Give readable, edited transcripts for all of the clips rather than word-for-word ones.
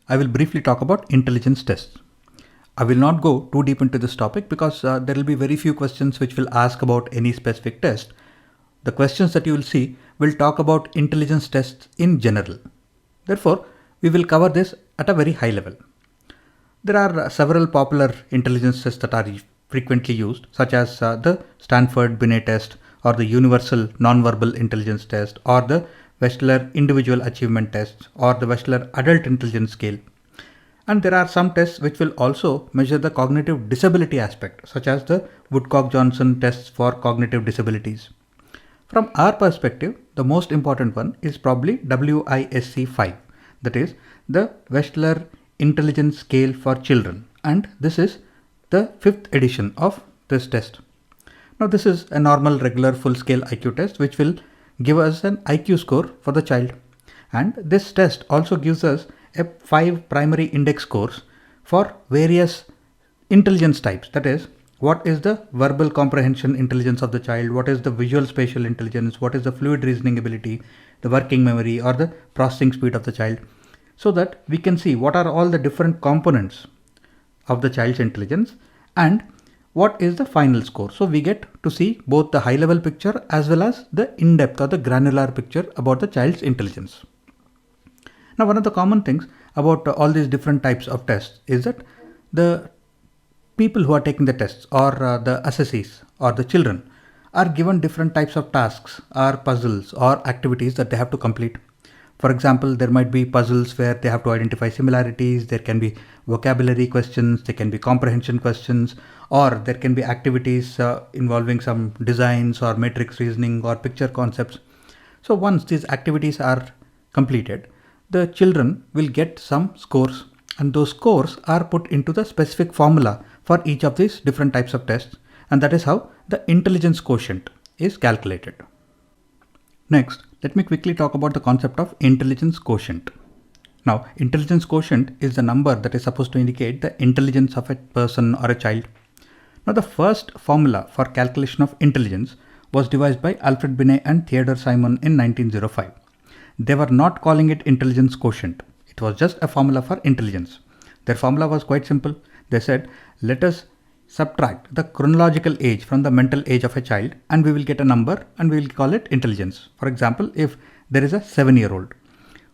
I will briefly talk about intelligence tests. I will not go too deep into this topic because there will be very few questions which will ask about any specific test. The questions that you will see will talk about intelligence tests in general. Therefore, we will cover this at a very high level. There are several popular intelligence tests that are frequently used, such as the Stanford-Binet test, or the Universal Nonverbal Intelligence Test, or the Wechsler Individual Achievement Test, or the Wechsler Adult Intelligence Scale. And there are some tests which will also measure the cognitive disability aspect, such as the Woodcock-Johnson tests for cognitive disabilities. From our perspective, the most important one is probably WISC-V, that is the Wechsler Intelligence Scale for Children, and this is the 5th edition of this test. Now this is a normal regular full-scale IQ test which will give us an IQ score for the child, and this test also gives us 5 primary index scores for various intelligence types, that is what is the verbal comprehension intelligence of the child, what is the visual spatial intelligence, what is the fluid reasoning ability, the working memory or the processing speed of the child, so that we can see what are all the different components of the child's intelligence and what is the final score. So we get to see both the high level picture as well as the in-depth or the granular picture about the child's intelligence. Now one of the common things about all these different types of tests is that the people who are taking the tests or the assessees or the children are given different types of tasks or puzzles or activities that they have to complete. For example, there might be puzzles where they have to identify similarities, there can be vocabulary questions, there can be comprehension questions, or there can be activities involving some designs or matrix reasoning or picture concepts. So once these activities are completed, the children will get some scores, and those scores are put into the specific formula for each of these different types of tests, and that is how the intelligence quotient is calculated. Next, let me quickly talk about the concept of intelligence quotient. Now, intelligence quotient is the number that is supposed to indicate the intelligence of a person or a child. Now, the first formula for calculation of intelligence was devised by Alfred and Theodore in 1905. They were not calling it intelligence quotient. It was just a formula for intelligence. Their formula was quite simple. They said, let us subtract the chronological age from the mental age of a child and we will get a number and we will call it intelligence. For example, if there is a 7-year-old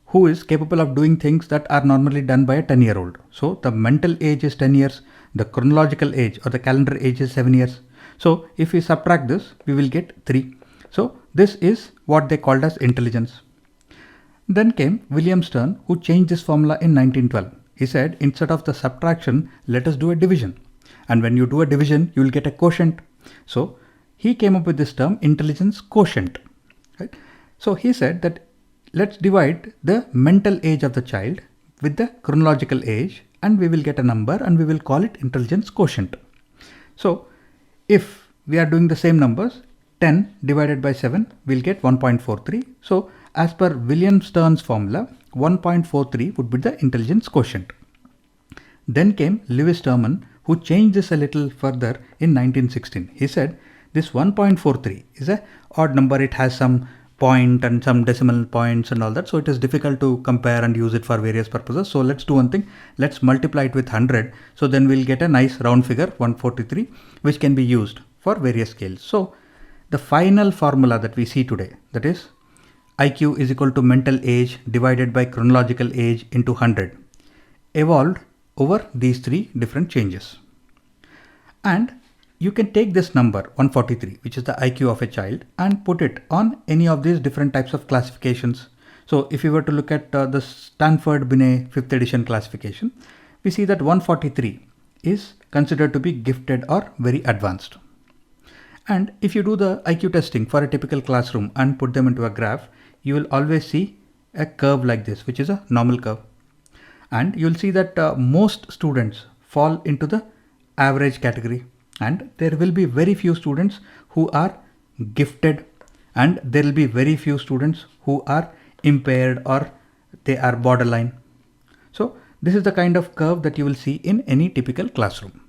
who is capable of doing things that are normally done by a 10-year-old. So the mental age is 10 years, the chronological age or the calendar age is 7 years. So if we subtract this, we will get 3. So this is what they called as intelligence. Then came William Stern, who changed this formula in 1912. He said, instead of the subtraction, let us do a division. And when you do a division, you will get a quotient. So he came up with this term intelligence quotient. Right? So he said that let's divide the mental age of the child with the chronological age and we will get a number and we will call it intelligence quotient. So if we are doing the same numbers, 10 divided by 7 will get 1.43. So as per William Stern's formula, 1.43 would be the intelligence quotient. Then came Lewis Terman, who changed this a little further in 1916. He said this 1.43 is an odd number. It has some point and some decimal points and all that. So it is difficult to compare and use it for various purposes. So let's do one thing. Let's multiply it with 100. So then we'll get a nice round figure 143, which can be used for various scales. So the final formula that we see today, that is IQ is equal to mental age divided by chronological age into 100, evolved over these 3 different changes. And you can take this number 143, which is the IQ of a child, and put it on any of these different types of classifications. So if you were to look at the Stanford-Binet 5th edition classification, we see that 143 is considered to be gifted or very advanced. And if you do the IQ testing for a typical classroom and put them into a graph, you will always see a curve like this, which is a normal curve. And you'll see that most students fall into the average category, and there will be very few students who are gifted, and there will be very few students who are impaired or they are borderline. So this is the kind of curve that you will see in any typical classroom.